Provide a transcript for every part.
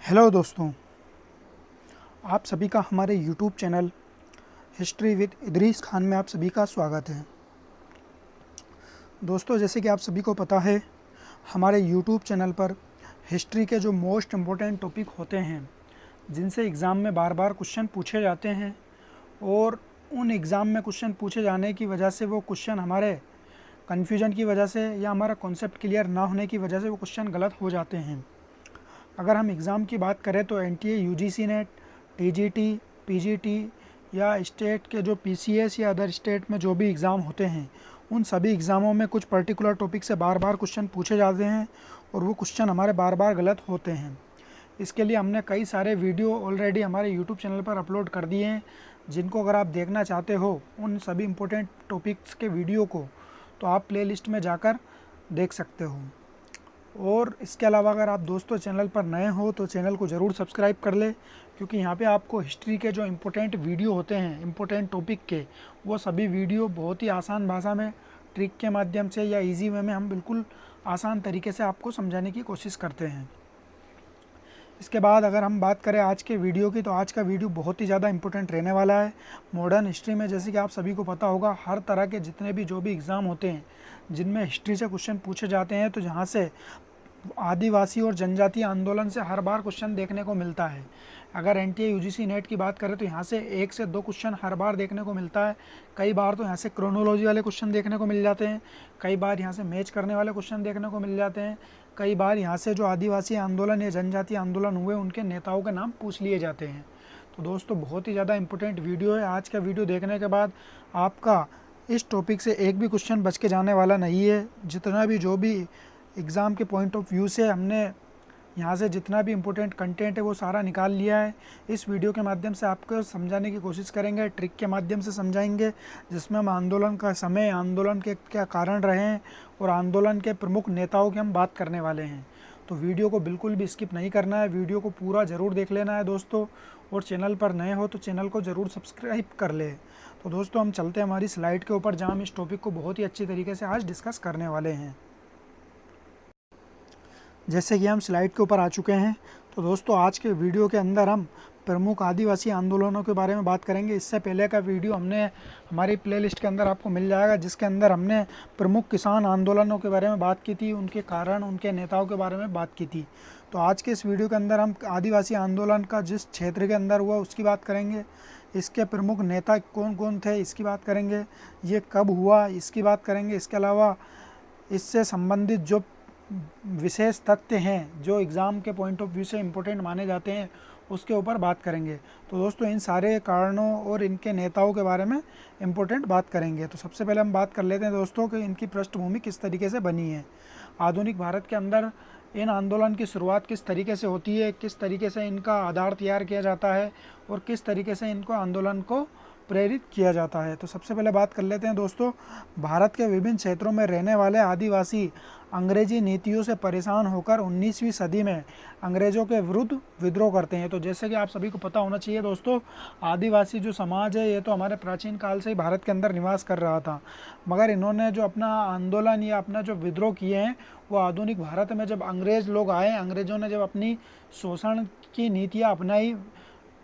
Hello दोस्तों, आप सभी का हमारे YouTube channel history with Idris Khan में आप सभी का स्वागत है। दोस्तों, जैसे कि आप सभी को पता है, हमारे यूट्यूब चैनल पर हिस्ट्री के जो मोस्ट इम्पोर्टेंट टॉपिक होते हैं, जिनसे एग्ज़ाम में बार बार क्वेश्चन पूछे जाते हैं और उन एग्ज़ाम में क्वेश्चन पूछे जाने की वजह से वो क्वेश्चन हमारे कन्फ्यूजन की वजह से या हमारा कॉन्सेप्ट क्लियर ना होने की वजह से वो क्वेश्चन गलत हो जाते हैं। अगर हम एग्ज़ाम की बात करें तो NTA, UGC net, TGT, PGT या स्टेट के जो पीसीएस या अदर स्टेट में जो भी एग्ज़ाम होते हैं, उन सभी एग्ज़ामों में कुछ पर्टिकुलर टॉपिक से बार बार क्वेश्चन पूछे जाते हैं और वो क्वेश्चन हमारे बार बार गलत होते हैं। इसके लिए हमने कई सारे वीडियो ऑलरेडी हमारे यूट्यूब चैनल पर अपलोड कर दिए हैं, जिनको अगर आप देखना चाहते हो उन सभी इम्पोर्टेंट टॉपिक्स के वीडियो को, तो आप प्लेलिस्ट में जाकर देख सकते हो। और इसके अलावा अगर आप दोस्तों चैनल पर नए हो तो चैनल को ज़रूर सब्सक्राइब कर ले, क्योंकि यहाँ पे आपको हिस्ट्री के जो इम्पोर्टेंट वीडियो होते हैं इम्पोर्टेंट टॉपिक के, वो सभी वीडियो बहुत ही आसान भाषा में ट्रिक के माध्यम से या इजी वे में हम बिल्कुल आसान तरीके से आपको समझाने की कोशिश करते हैं। इसके बाद अगर हम बात करें आज के वीडियो की, तो आज का वीडियो बहुत ही ज़्यादा इंपॉर्टेंट रहने वाला है। मॉडर्न हिस्ट्री में जैसे कि आप सभी को पता होगा, हर तरह के जितने भी जो भी एग्ज़ाम होते हैं जिनमें हिस्ट्री से क्वेश्चन पूछे जाते हैं, तो जहाँ से आदिवासी और जनजातीय आंदोलन से हर बार क्वेश्चन देखने को मिलता है। अगर एनटीए यूजीसी नेट की बात करें तो यहाँ से 1 से 2 क्वेश्चन हर बार देखने को मिलता है। कई बार तो यहाँ से क्रोनोलॉजी वाले क्वेश्चन देखने को मिल जाते हैं, कई बार यहाँ से मैच करने वाले क्वेश्चन देखने को मिल जाते हैं, कई बार यहाँ से जो आदिवासी आंदोलन या जनजातीय आंदोलन हुए उनके नेताओं के नाम पूछ लिए जाते हैं। तो दोस्तों, बहुत ही ज़्यादा इंपॉर्टेंट वीडियो है। आज का वीडियो देखने के बाद आपका इस टॉपिक से एक भी क्वेश्चन बच के जाने वाला नहीं है। जितना भी जो भी एग्ज़ाम के पॉइंट ऑफ व्यू से हमने यहाँ से जितना भी इम्पोर्टेंट कंटेंट है वो सारा निकाल लिया है। इस वीडियो के माध्यम से आपको समझाने की कोशिश करेंगे, ट्रिक के माध्यम से समझाएंगे, जिसमें हम आंदोलन का समय, आंदोलन के क्या कारण रहे हैं और आंदोलन के प्रमुख नेताओं की हम बात करने वाले हैं। तो वीडियो को बिल्कुल भी स्किप नहीं करना है, वीडियो को पूरा ज़रूर देख लेना है दोस्तों। और चैनल पर नए हो तो चैनल को ज़रूर सब्सक्राइब कर ले। तो दोस्तों, हम चलते हैं हमारी स्लाइड के ऊपर, जहाँ हम इस टॉपिक को बहुत ही अच्छी तरीके से आज डिस्कस करने वाले हैं। जैसे कि हम स्लाइड के ऊपर आ चुके हैं, तो दोस्तों आज के वीडियो के अंदर हम प्रमुख आदिवासी आंदोलनों के बारे में बात करेंगे। इससे पहले का वीडियो हमने हमारी प्लेलिस्ट के अंदर आपको मिल जाएगा, जिसके अंदर हमने प्रमुख किसान आंदोलनों के बारे में बात की थी, उनके कारण, उनके नेताओं के बारे में बात की थी। तो आज के इस वीडियो के अंदर हम आदिवासी आंदोलन का जिस क्षेत्र के अंदर हुआ उसकी बात करेंगे, इसके प्रमुख नेता कौन कौन थे इसकी बात करेंगे, ये कब हुआ इसकी बात करेंगे। इसके अलावा इससे संबंधित जो विशेष तथ्य हैं जो एग्ज़ाम के पॉइंट ऑफ व्यू से इम्पोर्टेंट माने जाते हैं, उसके ऊपर बात करेंगे। तो दोस्तों, इन सारे कारणों और इनके नेताओं के बारे में इम्पोर्टेंट बात करेंगे। तो सबसे पहले हम बात कर लेते हैं दोस्तों कि इनकी पृष्ठभूमि किस तरीके से बनी है। आधुनिक भारत के अंदर इन आंदोलन की शुरुआत किस तरीके से होती है, किस तरीके से इनका आधार तैयार किया जाता है और किस तरीके से इनको आंदोलन को प्रेरित किया जाता है। तो सबसे पहले बात कर लेते हैं दोस्तों, भारत के विभिन्न क्षेत्रों में रहने वाले आदिवासी अंग्रेजी नीतियों से परेशान होकर 19वीं सदी में अंग्रेज़ों के विरुद्ध विद्रोह करते हैं। तो जैसे कि आप सभी को पता होना चाहिए दोस्तों, आदिवासी जो समाज है ये तो हमारे प्राचीन काल से ही भारत के अंदर निवास कर रहा था, मगर इन्होंने जो अपना आंदोलन या अपना जो विद्रोह किए हैं वो आधुनिक भारत में जब अंग्रेज़ लोग आए, अंग्रेज़ों ने जब अपनी शोषण की नीतियाँ अपनाई,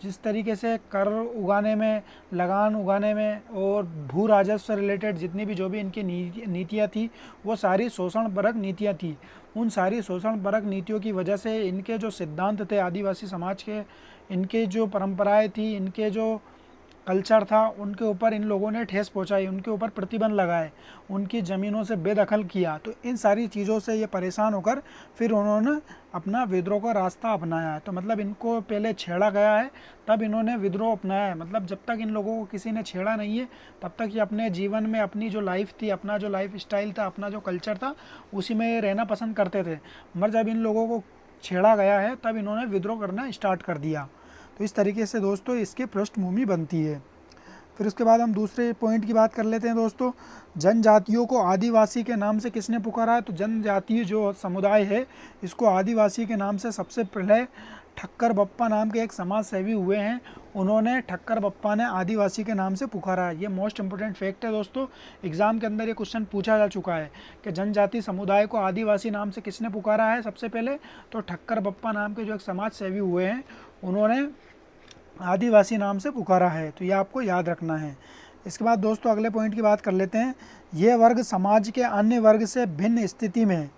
जिस तरीके से कर उगाने में, लगान उगाने में और भू राजस्व से रिलेटेड जितनी भी जो भी इनकी नीतियाँ थी, वो सारी शोषणपरक नीतियाँ थी। उन सारी शोषणपरक नीतियों की वजह से इनके जो सिद्धांत थे आदिवासी समाज के, इनके जो परंपराएं थी, इनके जो कल्चर था, उनके ऊपर इन लोगों ने ठेस पहुंचाई, उनके ऊपर प्रतिबंध लगाए, उनकी ज़मीनों से बेदखल किया। तो इन सारी चीज़ों से ये परेशान होकर फिर उन्होंने अपना विद्रोह का रास्ता अपनाया है। तो मतलब इनको पहले छेड़ा गया है, तब इन्होंने विद्रोह अपनाया है। मतलब जब तक इन लोगों को किसी ने छेड़ा नहीं है, तब तक ये अपने जीवन में अपनी जो लाइफ थी, अपना जो लाइफ स्टाइल था, अपना जो कल्चर था, उसी में ये रहना पसंद करते थे। मगर जब इन लोगों को छेड़ा गया है, तब इन्होंने विद्रोह करना स्टार्ट कर दिया। तो इस तरीके से दोस्तों इसकी पृष्ठभूमि बनती है। फिर उसके बाद हम दूसरे पॉइंट की बात कर लेते हैं दोस्तों, जनजातियों को आदिवासी के नाम से किसने पुकारा है। तो जनजातीय जो समुदाय है इसको आदिवासी के नाम से सबसे पहले ठक्कर बप्पा नाम के एक समाज सेवी हुए हैं, उन्होंने ठक्कर बप्पा ने आदिवासी के नाम से पुकारा है। ये मोस्ट इंपोर्टेंट फैक्ट है दोस्तों, एग्जाम के अंदर ये क्वेश्चन पूछा जा चुका है कि जनजाति समुदाय को आदिवासी नाम से किसने पुकारा है सबसे पहले। तो ठक्कर बप्पा नाम के जो एक समाज सेवी हुए हैं उन्होंने आदिवासी नाम से पुकारा है, तो ये आपको याद रखना है। इसके बाद दोस्तों अगले पॉइंट की बात कर लेते हैं, ये वर्ग समाज के अन्य वर्ग से भिन्न स्थिति में,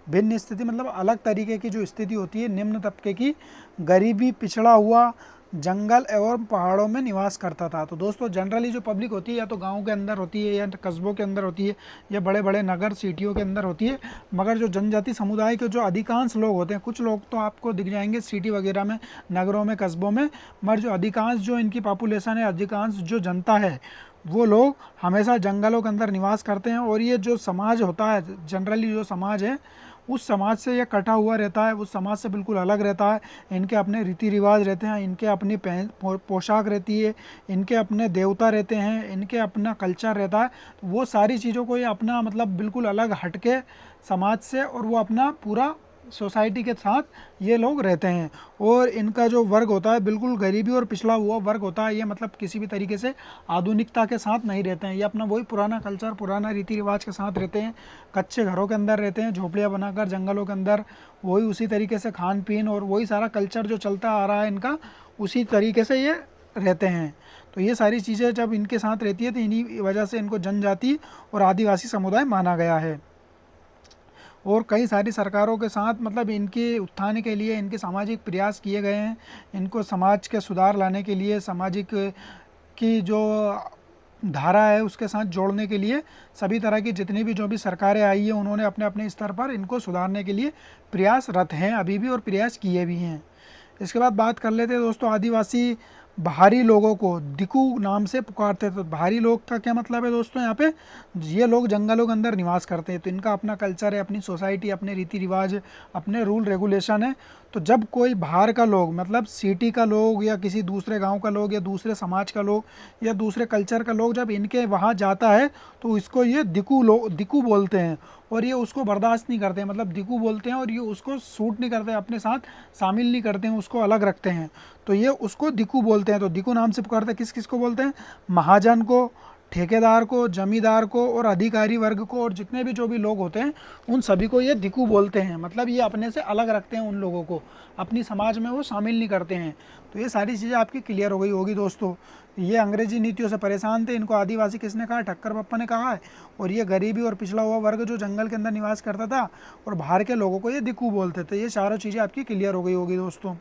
भिन्न स्थिति मतलब अलग तरीके की जो स्थिति होती है, निम्न तबके की, गरीबी, पिछड़ा हुआ, जंगल एवं पहाड़ों में निवास करता था। तो दोस्तों जनरली जो पब्लिक होती है या तो गांव के अंदर होती है या कस्बों के अंदर होती है या बड़े बड़े नगर सिटियों के अंदर होती है, मगर जो जनजाति समुदाय के जो अधिकांश लोग होते हैं, कुछ लोग तो आपको दिख जाएंगे सिटी वगैरह में, नगरों में, कस्बों में, मगर जो अधिकांश जो इनकी पॉपुलेशन है, अधिकांश जो जनता है, वो लोग हमेशा जंगलों के अंदर निवास करते हैं। और ये जो समाज होता है, जनरली जो समाज है उस समाज से ये कटा हुआ रहता है, उस समाज से बिल्कुल अलग रहता है। इनके अपने रीति रिवाज रहते हैं, इनके अपनी पोशाक रहती है, इनके अपने देवता रहते हैं, इनके अपना कल्चर रहता है। तो वो सारी चीज़ों को ये अपना मतलब बिल्कुल अलग हटके समाज से, और वो अपना पूरा सोसाइटी के साथ ये लोग रहते हैं। और इनका जो वर्ग होता है बिल्कुल गरीबी और पिछड़ा हुआ वर्ग होता है, ये मतलब किसी भी तरीके से आधुनिकता के साथ नहीं रहते हैं, ये अपना वही पुराना कल्चर, पुराना रीति रिवाज के साथ रहते हैं, कच्चे घरों के अंदर रहते हैं, झोपड़ियाँ बनाकर जंगलों के अंदर, वही उसी तरीके से खान पीन और वही सारा कल्चर जो चलता आ रहा है इनका, उसी तरीके से ये रहते हैं। तो ये सारी चीज़ें जब इनके साथ रहती है तो इन्हीं वजह से इनको जनजाति और आदिवासी समुदाय माना गया है। और कई सारी सरकारों के साथ मतलब इनके उत्थान के लिए इनके सामाजिक प्रयास किए गए हैं, इनको समाज के सुधार लाने के लिए, सामाजिक की जो धारा है उसके साथ जोड़ने के लिए सभी तरह की जितनी भी जो भी सरकारें आई है उन्होंने अपने अपने स्तर पर इनको सुधारने के लिए प्रयासरत हैं अभी भी, और प्रयास किए भी हैं। इसके बाद बात कर लेते हैं दोस्तों, आदिवासी बाहरी लोगों को दिकू नाम से पुकारते थे। तो बाहरी लोग का क्या मतलब है दोस्तों, यहाँ पे ये लोग जंगलों के अंदर निवास करते हैं, तो इनका अपना कल्चर है, अपनी सोसाइटी, अपने रीति रिवाज, अपने रूल रेगुलेशन है। तो जब कोई बाहर का लोग मतलब सिटी का लोग या किसी दूसरे गांव का लोग या दूसरे समाज का लोग या दूसरे कल्चर का लोग जब इनके वहाँ जाता है तो इसको ये दिकू बोलते हैं, और ये उसको बर्दाश्त नहीं करते हैं, मतलब दिकू बोलते हैं, और ये उसको सूट नहीं करते, अपने साथ शामिल नहीं करते हैं, उसको अलग रखते हैं, तो ये उसको दिकू बोलते हैं। तो दिकू नाम से पुकारते हैं, किस किस को बोलते हैं, महाजन को, ठेकेदार को, जमींदार को और अधिकारी वर्ग को, और जितने भी जो भी लोग होते हैं उन सभी को ये दिकू बोलते हैं, मतलब ये अपने से अलग रखते हैं उन लोगों को, अपनी समाज में वो शामिल नहीं करते हैं। तो ये सारी चीज़ें आपकी क्लियर हो गई होगी दोस्तों। ये अंग्रेजी नीतियों से परेशान थे, इनको आदिवासी किसने कहा, ठक्कर बप्पा ने कहा है। और ये गरीबी और पिछड़ा हुआ वर्ग जो जंगल के अंदर निवास करता था और बाहर के लोगों को ये दिकू बोलते थे। ये चारों चीज़ें आपकी क्लियर हो गई होगी दोस्तों।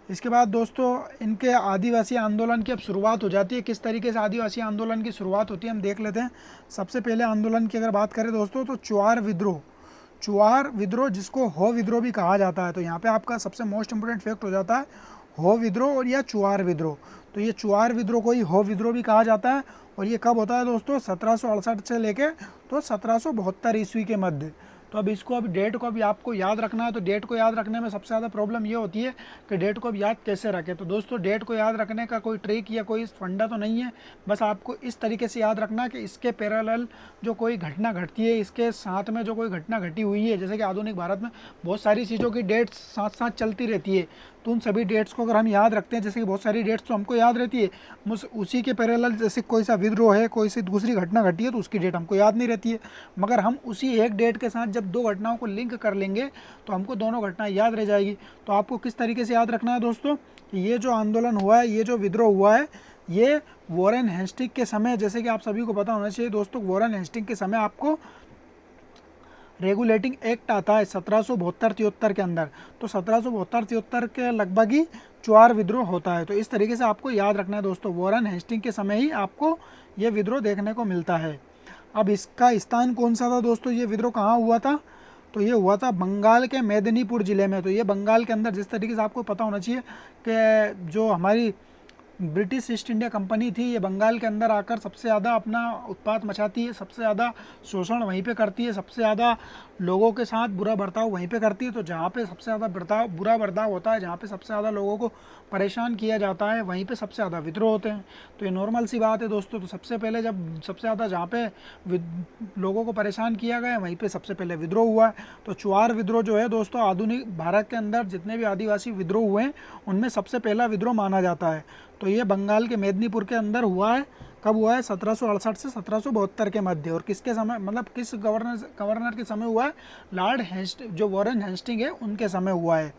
इसके बाद दोस्तों इनके आदिवासी आंदोलन की अब शुरुआत हो जाती है। किस तरीके से आदिवासी आंदोलन की शुरुआत होती है हम देख लेते हैं। सबसे पहले आंदोलन की अगर बात करें दोस्तों तो चुआर विद्रोह, चुआर विद्रोह जिसको हो विद्रोह भी कहा जाता है। तो यहाँ पे आपका सबसे मोस्ट इंपोर्टेंट फैक्ट हो जाता है हो विद्रोह और या चुआर विद्रोह। तो ये चुआर विद्रोह को ही हो विद्रोह भी कहा जाता है। और ये कब होता है दोस्तों, 1768 से लेके तो 1772 ईस्वी के मध्य। तो अब इसको अभी डेट को अभी आपको याद रखना है। तो डेट को याद रखने में सबसे ज़्यादा प्रॉब्लम ये होती है कि डेट को अब याद कैसे रखें। तो दोस्तों डेट को याद रखने का कोई ट्रिक या कोई फंडा तो नहीं है, बस आपको इस तरीके से याद रखना कि इसके पैरेलल जो कोई घटना घटती है, इसके साथ में जो कोई घटना घटी हुई है, जैसे कि आधुनिक भारत में बहुत सारी चीज़ों की डेट्स साथ साथ चलती रहती है। तो उन सभी डेट्स को अगर हम याद रखते हैं, जैसे कि बहुत सारी डेट्स तो हमको याद रहती है, उसी के पैरेलल जैसे कोई सा विद्रोह है, कोई सी दूसरी घटना घटी है तो उसकी डेट हमको याद नहीं रहती है, मगर हम उसी एक डेट के साथ जब दो घटनाओं को लिंक कर लेंगे तो हमको दोनों घटनाएं याद रह जाएगी। तो आपको किस तरीके से याद रखना है दोस्तों, ये जो आंदोलन हुआ है, ये जो विद्रोह हुआ है, ये वॉरेन हेस्टिंग के समय, जैसे कि आप सभी को पता होना चाहिए दोस्तों, वॉरेन हेस्टिंग के समय आपको रेगुलेटिंग एक्ट आता है 1772-73 के अंदर। तो 1772-73 के लगभग ही चुआर विद्रोह होता है। तो इस तरीके से आपको याद रखना है दोस्तों, वॉरेन हेस्टिंग के समय ही आपको ये विद्रोह देखने को मिलता है। अब इसका स्थान कौन सा था दोस्तों, ये विद्रोह कहाँ हुआ था, तो ये हुआ था बंगाल के मेदिनीपुर ज़िले में। तो ये बंगाल के अंदर, जिस तरीके से आपको पता होना चाहिए कि जो हमारी ब्रिटिश ईस्ट इंडिया कंपनी थी, ये बंगाल के अंदर आकर सबसे ज़्यादा अपना उत्पात मचाती है, सबसे ज़्यादा शोषण वहीं पे करती है, सबसे ज़्यादा लोगों के साथ बुरा बर्ताव वहीं पे करती है। तो जहाँ पे सबसे ज़्यादा बुरा बर्ताव होता है, जहाँ पे सबसे ज़्यादा लोगों को परेशान किया जाता है, वहीं पे सबसे ज़्यादा विद्रोह होते हैं। तो ये नॉर्मल सी बात है दोस्तों। तो सबसे पहले जब सबसे ज़्यादा जहाँ पे लोगों को परेशान किया गया वहीं पे सबसे पहले विद्रोह हुआ है। तो चुआर विद्रोह जो है दोस्तों, आधुनिक भारत के अंदर जितने भी आदिवासी विद्रोह हुए हैं उनमें सबसे पहला विद्रोह माना जाता है। तो ये बंगाल के मेदिनीपुर के अंदर हुआ है। कब हुआ है? 1768 से 1772 के मध्य। और किसके समय, मतलब किस गवर्नर के समय हुआ है? लॉर्ड हेस्टिंग, जो वॉरेन हेस्टिंग है उनके समय हुआ है।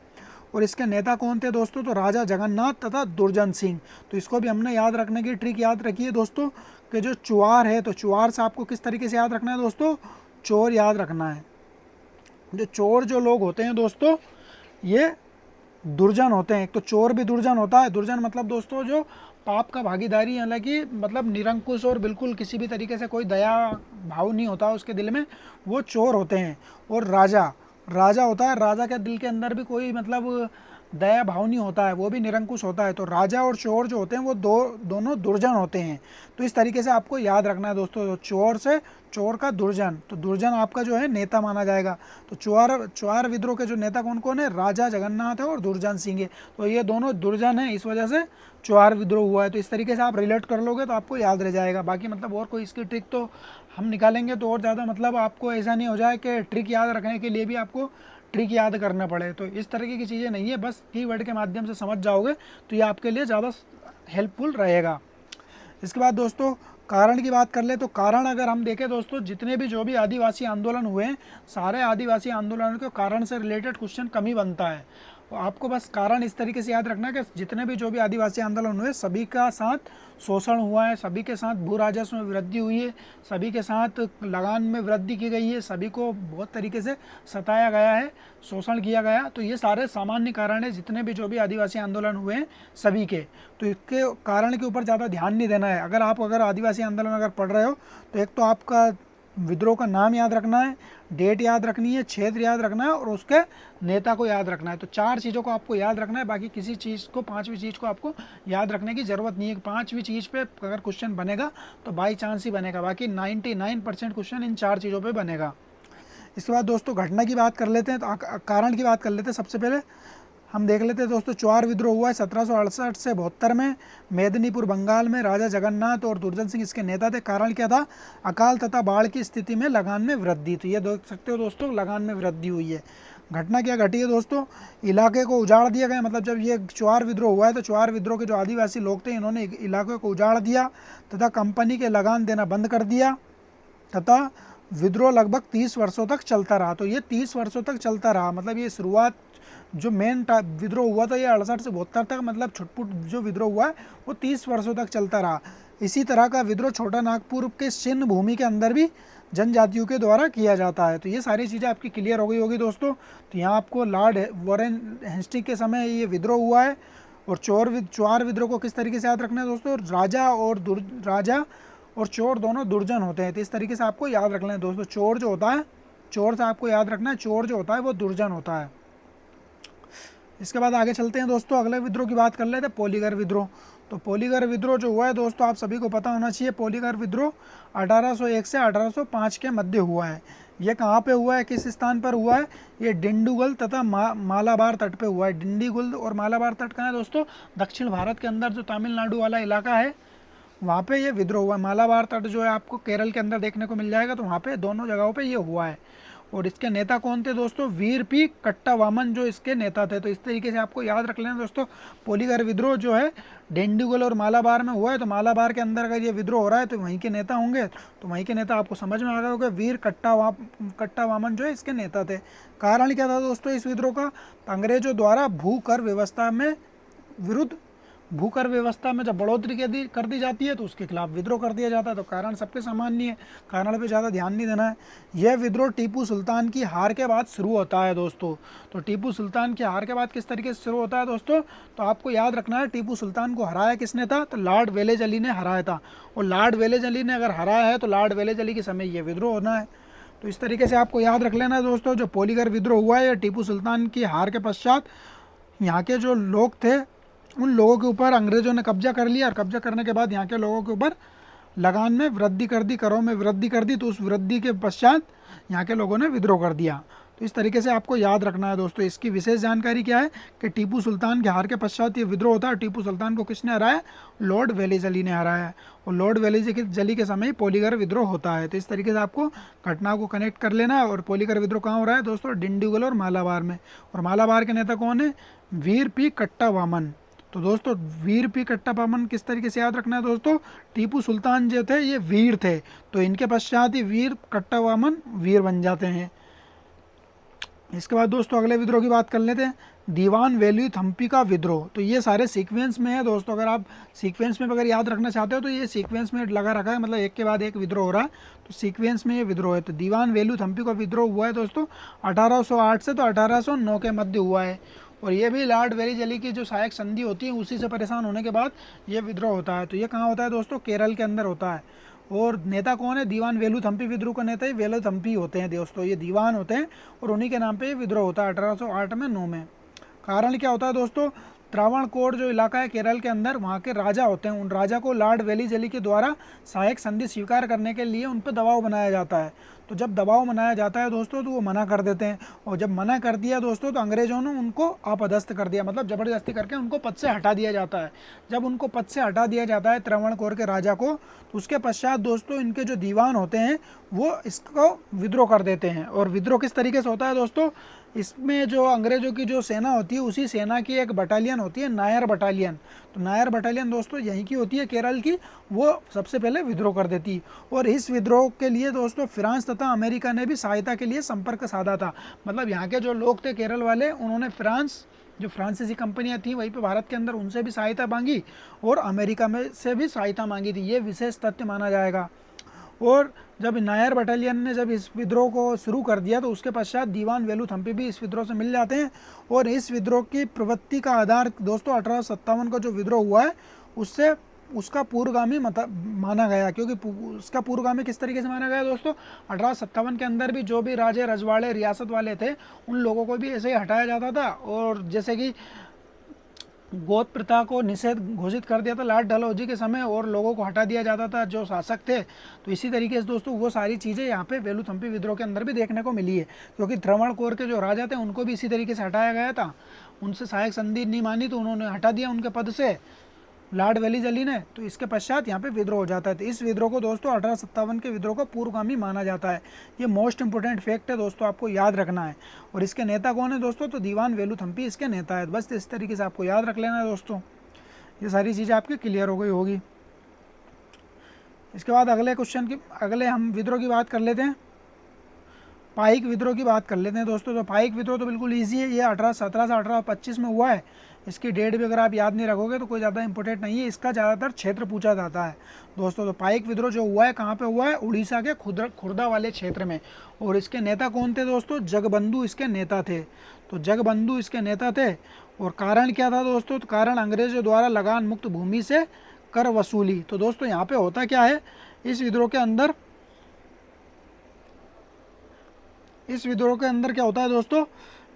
और इसके नेता कौन थे दोस्तों? तो राजा जगन्नाथ तथा दुर्जन सिंह। तो इसको भी हमने याद रखने की ट्रिक याद रखी है दोस्तों कि जो चुआर है, तो चुआर से आपको किस तरीके से याद रखना है दोस्तों? चोर याद रखना है। जो चोर जो लोग होते हैं दोस्तों, ये दुर्जन होते हैं। एक तो चोर भी दुर्जन होता है। दुर्जन मतलब दोस्तों जो पाप का भागीदारी, हालांकि मतलब निरंकुश और बिल्कुल किसी भी तरीके से कोई दया भाव नहीं होता उसके दिल में, वो चोर होते हैं। और राजा, राजा होता है, राजा के दिल के अंदर भी कोई मतलब दया भाव नहीं होता है, वो भी निरंकुश होता है। तो राजा और चोर जो होते हैं वो दोनों दुर्जन होते हैं। तो इस तरीके से आपको याद रखना है दोस्तों। तो चोर से चोर का दुर्जन, तो दुर्जन आपका जो है नेता माना जाएगा। तो चुआर विद्रोह के जो नेता कौन कौन है? राजा जगन्नाथ है और दुर्जन सिंह है। तो ये दोनों दुर्जन है, इस वजह से चुआर विद्रोह हुआ है। तो इस तरीके से आप रिलेट कर लोगे तो आपको याद रह जाएगा। बाकी मतलब और कोई इसकी ट्रिक तो हम निकालेंगे तो और ज़्यादा मतलब आपको ऐसा नहीं हो जाए कि ट्रिक याद रखने के लिए भी आपको ट्रिक याद करना पड़े। तो इस तरीके की चीज़ें नहीं है, बस कीवर्ड के माध्यम से समझ जाओगे तो ये आपके लिए ज़्यादा हेल्पफुल रहेगा। इसके बाद दोस्तों कारण की बात कर ले, तो कारण अगर हम देखें दोस्तों, जितने भी जो भी आदिवासी आंदोलन हुए हैं, सारे आदिवासी आंदोलनों के कारण से रिलेटेड क्वेश्चन कम ही बनता है। तो आपको बस कारण इस तरीके से याद रखना है कि जितने भी जो भी आदिवासी आंदोलन हुए, सभी का साथ शोषण हुआ है, सभी के साथ भू राजस्व में वृद्धि हुई है, सभी के साथ लगान में वृद्धि की गई है, सभी को बहुत तरीके से सताया गया है, शोषण किया गया। तो ये सारे सामान्य कारण है जितने भी जो भी आदिवासी आंदोलन हुए हैं सभी के। तो इसके कारण के ऊपर ज़्यादा ध्यान नहीं देना है। अगर आदिवासी आंदोलन अगर पढ़ रहे हो तो एक तो आपका विद्रोह का नाम याद रखना है, डेट याद रखनी है, क्षेत्र याद रखना है और उसके नेता को याद रखना है। तो 4 चीज़ों को आपको याद रखना है। बाकी किसी चीज़ को, 5वीं चीज़ को आपको याद रखने की ज़रूरत नहीं है। 5वीं चीज़ पे अगर क्वेश्चन बनेगा तो बाई चांस ही बनेगा, बाकी 99% क्वेश्चन इन 4 चीज़ों पे बनेगा। इसके बाद दोस्तों घटना की बात कर लेते हैं, तो कारण की बात कर लेते हैं। सबसे पहले हम देख लेते हैं दोस्तों, चुआर विद्रोह हुआ है 1768 से 72 में मेदिनीपुर बंगाल में। राजा जगन्नाथ और दुर्जन सिंह इसके नेता थे। कारण क्या था? अकाल तथा बाढ़ की स्थिति में लगान में वृद्धि। तो ये देख सकते हो दोस्तों, लगान में वृद्धि हुई है। घटना क्या घटी है दोस्तों? इलाके को उजाड़ दिया गया। मतलब जब ये चुआर विद्रोह हुआ है तो चुआर विद्रोह के जो आदिवासी लोग थे इन्होंने इलाके को उजाड़ दिया तथा कंपनी के लगान देना बंद कर दिया तथा विद्रोह लगभग 30 वर्षों तक चलता रहा। तो ये 30 वर्षों तक चलता रहा। मतलब ये शुरुआत जो मेन विद्रोह हुआ था ये 68 से 72 तक, मतलब छुटपुट जो विद्रोह हुआ है वो 30 वर्षों तक चलता रहा। इसी तरह का विद्रोह छोटा नागपुर के सिंध भूमि के अंदर भी जनजातियों के द्वारा किया जाता है। तो ये सारी चीज़ें आपकी क्लियर हो गई होगी दोस्तों। तो यहाँ आपको लॉर्ड वॉरेन हेस्टिंग के समय ये विद्रोह हुआ है। और चुआर विद्रोह को किस तरीके से याद रखना है दोस्तों? राजा और चोर दोनों दुर्जन होते हैं। तो इस तरीके से आपको याद रखना है दोस्तों। चोर जो होता है, चोर से आपको याद रखना है, चोर जो होता है वो दुर्जन होता है। इसके बाद आगे चलते हैं दोस्तों, अगले विद्रोह की बात कर लेते हैं, पोलीगर विद्रोह। तो पोलीगर विद्रोह जो हुआ है दोस्तों, आप सभी को पता होना चाहिए। पोलीगर विद्रोह 1801 से 1805 के मध्य हुआ है। ये कहाँ पे हुआ है, किस स्थान पर हुआ है? ये डिंडीगुल तथा मालाबार तट पे हुआ है। डिंडीगुल और मालाबार तट कहाँ है दोस्तों? दक्षिण भारत के अंदर जो तमिलनाडु वाला इलाका है वहाँ पे ये विद्रोह हुआ है। मालाबार तट जो है आपको केरल के अंदर देखने को मिल जाएगा। तो वहाँ पे दोनों जगहों पे ये हुआ है। और इसके नेता कौन थे दोस्तों? वीर पी कट्टावामन जो इसके नेता थे। तो इस तरीके से आपको याद रख लेना दोस्तों। पोलीगर विद्रोह जो है डिंडीगुल और मालाबार में हुआ है। तो मालाबार के अंदर अगर ये विद्रोह हो रहा है तो वहीं के नेता होंगे। तो वहीं के नेता आपको समझ में आ गया होगा, वीर कट्टावामन जो है इसके नेता थे। कारण क्या था दोस्तों इस विद्रोह का? अंग्रेजों द्वारा भूकर व्यवस्था में जब बढ़ोतरी कर दी जाती है तो उसके खिलाफ विद्रोह कर दिया जाता है। तो कारण सबके सामान्य है, कारण पे ज़्यादा ध्यान नहीं देना है। यह विद्रोह टीपू सुल्तान की हार के बाद शुरू होता है दोस्तों। तो टीपू सुल्तान की हार के बाद किस तरीके से शुरू होता है दोस्तों? तो आपको याद रखना है, टीपू सुल्तान को हराया किसने था? तो लॉर्ड वेलेज अली ने हराया था। और लॉर्ड वेलेज अली ने अगर हराया है तो लॉर्ड वेलेज अली के समय ये विद्रोह होना है। तो इस तरीके से आपको याद रख लेना है दोस्तों। जो पोलीगर विद्रोह हुआ है टीपू सुल्तान की हार के पश्चात यहाँ के जो लोग थे उन लोगों के ऊपर अंग्रेज़ों ने कब्जा कर लिया और कब्जा करने के बाद यहाँ के लोगों के ऊपर लगान में वृद्धि कर दी, करों में वृद्धि कर दी। तो उस वृद्धि के पश्चात यहाँ के लोगों ने विद्रोह कर दिया। तो इस तरीके से आपको याद रखना है दोस्तों। इसकी विशेष जानकारी क्या है कि टीपू सुल्तान के हार के पश्चात ये विद्रोह होता है। टीपू सुल्तान को किसने हराया? लॉर्ड वेलेस अली ने हराया है। और लॉर्ड वेलेस अली के समय पोलीगर विद्रोह होता है। तो इस तरीके से आपको घटनाओं को कनेक्ट कर लेना है। और पोलीगर विद्रोह कहाँ हो रहा है दोस्तों? डिंडीगुल और मालाबार में। और मालाबार के नेता कौन है? वीर पी कट्टावामन। तो दोस्तों वीर पी कट्टापामन किस तरीके से याद रखना है दोस्तों? टीपू सुल्तान जो थे ये वीर थे, तो इनके पश्चात ही वीर कट्टावामन वीर बन जाते हैं। इसके बाद दोस्तों अगले विद्रोह की बात कर लेते हैं, दीवान वेलुई थम्पी का विद्रोह। तो ये सारे सीक्वेंस में है दोस्तों। अगर आप सीक्वेंस में अगर याद रखना चाहते हो तो ये सीक्वेंस में लगा रखा है, मतलब एक के बाद एक विद्रोह हो रहा है, तो सीक्वेंस में ये विद्रोह है। तो दीवान वेलुई थम्पी का विद्रोह हुआ है दोस्तों 1808 से तो 1809 के मध्य हुआ है। और ये भी लॉर्ड वेलेस अली की जो सहायक संधि होती है उसी से परेशान होने के बाद ये विद्रोह होता है। तो ये कहाँ होता है दोस्तों? केरल के अंदर होता है। और नेता कौन है? दीवान वेलुथम्पी विद्रोह का नेता ही वेलुथम्पी होते हैं दोस्तों। ये दीवान होते हैं और उन्हीं के नाम पे ये विद्रोह होता है 1808 में 9 में। कारण क्या होता है दोस्तों? त्रावणकोर जो इलाका है केरल के अंदर, वहाँ के राजा होते हैं। उन राजा को लॉर्ड वेलेस अली के द्वारा सहायक संधि स्वीकार करने के लिए उन पर दबाव बनाया जाता है। तो जब दबाव बनाया जाता है दोस्तों तो वो मना कर देते हैं। और जब मना कर दिया दोस्तों तो अंग्रेज़ों ने उनको अपदस्थ कर दिया, मतलब ज़बरदस्ती करके उनको पद से हटा दिया जाता है। जब उनको पद से हटा दिया जाता है त्रावणकोर के राजा को, तो उसके पश्चात दोस्तों इनके जो दीवान होते हैं वो इसको विद्रोह कर देते हैं। और विद्रोह किस तरीके से होता है दोस्तों? इसमें जो अंग्रेज़ों की जो सेना होती है उसी सेना की एक बटालियन होती है, नायर बटालियन। तो नायर बटालियन दोस्तों यहीं की होती है केरल की, वो सबसे पहले विद्रोह कर देती है। और इस विद्रोह के लिए दोस्तों फ्रांस तथा अमेरिका ने भी सहायता के लिए संपर्क साधा था। मतलब यहाँ के जो लोग थे केरल वाले, उन्होंने फ्रांस जो फ्रांसीसी कंपनियां थी वहीं पे भारत के अंदर, उनसे भी सहायता मांगी और अमेरिका में से भी सहायता मांगी थी। ये विशेष तथ्य माना जाएगा। और जब नायर बटालियन ने जब इस विद्रोह को शुरू कर दिया तो उसके पश्चात दीवान वेलुथम्पी भी इस विद्रोह से मिल जाते हैं। और इस विद्रोह की प्रवृत्ति का आधार दोस्तों 1857 का जो विद्रोह हुआ है उससे उसका पूर्वगामी माना गया। क्योंकि उसका पूर्वगामी किस तरीके से माना गया दोस्तों? 1857 के अंदर भी जो भी राजे रजवाड़े रियासत वाले थे उन लोगों को भी ऐसे ही हटाया जाता था। और जैसे कि गोद प्रथा को निषेध घोषित कर दिया था लॉर्ड डलहौजी के समय, और लोगों को हटा दिया जाता था जो शासक थे। तो इसी तरीके से दोस्तों वो सारी चीज़ें यहाँ पे वेलुथम्पी विद्रोह के अंदर भी देखने को मिली है। क्योंकि त्रावणकोर के जो राजा थे उनको भी इसी तरीके से हटाया गया था, उनसे सहायक संधि नहीं मानी तो उन्होंने हटा दिया उनके पद से लॉर्ड वेलेस अली ने। तो इसके पश्चात यहाँ पे विद्रोह हो जाता है। तो इस विद्रोह को दोस्तों 1857 के विद्रोह को पूर्वगामी माना जाता है। ये मोस्ट इंपोर्टेंट फैक्ट है दोस्तों, आपको याद रखना है। और इसके नेता कौन है दोस्तों? तो दीवान वेलुथम्पी इसके नेता है। बस इस तरीके से आपको याद रख लेना है दोस्तों। ये सारी चीज़ें आपकी क्लियर हो गई होगी। इसके बाद अगले हम विद्रोह की बात कर लेते हैं, पाइक विद्रोह की बात कर लेते हैं दोस्तों। तो पाइक विद्रोह तो बिल्कुल ईजी है, ये 1817 से 1825 में हुआ है। इसकी डेट भी अगर आप याद नहीं रखोगे तो कोई ज़्यादा इंपॉर्टेंट नहीं है। इसका ज़्यादातर क्षेत्र पूछा जाता है दोस्तों। तो पाइक विद्रोह जो हुआ है कहाँ पे हुआ है? उड़ीसा के खुर्दा वाले क्षेत्र में। और इसके नेता कौन थे दोस्तों? जगबंधु इसके नेता थे। तो जगबंधु इसके नेता थे। और कारण क्या था दोस्तों? तो कारण अंग्रेजों द्वारा लगान मुक्त भूमि से कर वसूली। तो दोस्तों यहाँ पे होता क्या है इस विद्रोह के अंदर? इस विद्रोह के अंदर क्या होता है दोस्तों?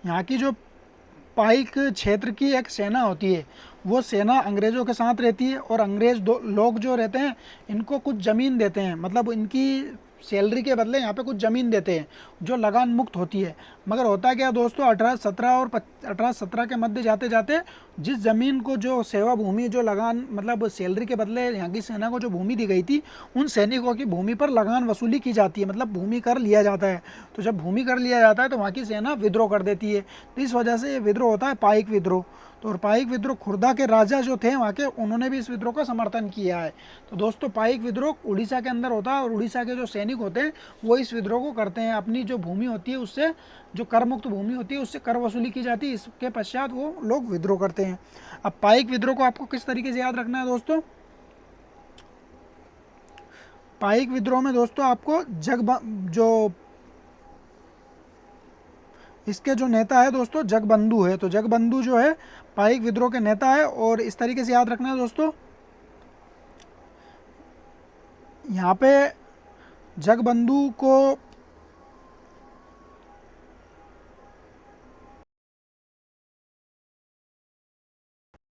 यहाँ की जो पाइक क्षेत्र की एक सेना होती है, वो सेना अंग्रेज़ों के साथ रहती है। और अंग्रेज़ लोग जो रहते हैं इनको कुछ ज़मीन देते हैं, मतलब इनकी सैलरी के बदले यहाँ पे कुछ ज़मीन देते हैं जो लगान मुक्त होती है। मगर होता क्या दोस्तों 1817 के मध्य जाते जाते जिस ज़मीन को जो सेवा भूमि जो लगान मतलब सैलरी के बदले यहाँ की सेना को जो भूमि दी गई थी उन सैनिकों की भूमि पर लगान वसूली की जाती है, मतलब भूमि कर लिया जाता है। तो जब भूमि कर लिया जाता है तो वहाँ की सेना विद्रोह कर देती है। तो इस वजह से ये विद्रोह होता है पाइक विद्रोह। तो और पाइक विद्रोह खुर्दा के राजा जो थे वहाँ के, उन्होंने भी इस विद्रोह का समर्थन किया है। तो दोस्तों पाइक विद्रोह उड़ीसा के अंदर होता है और उड़ीसा के जो सैनिक होते हैं वो इस विद्रोह को करते हैं। अपनी जो भूमि होती है उससे, जो कर मुक्त भूमि होती है उससे कर वसूली की जाती है। इसके पश्चात वो लोग विद्रोह करते हैं। अब पाइक विद्रोह को आपको किस तरीके से याद रखना है दोस्तों? पाइक विद्रोह में दोस्तों आपको जो इसके जो नेता है दोस्तों जगबंधु है। तो जगबंधु जो है पाइक विद्रोह के नेता है। और इस तरीके से याद रखना है दोस्तों, यहाँ पे जगबंधु को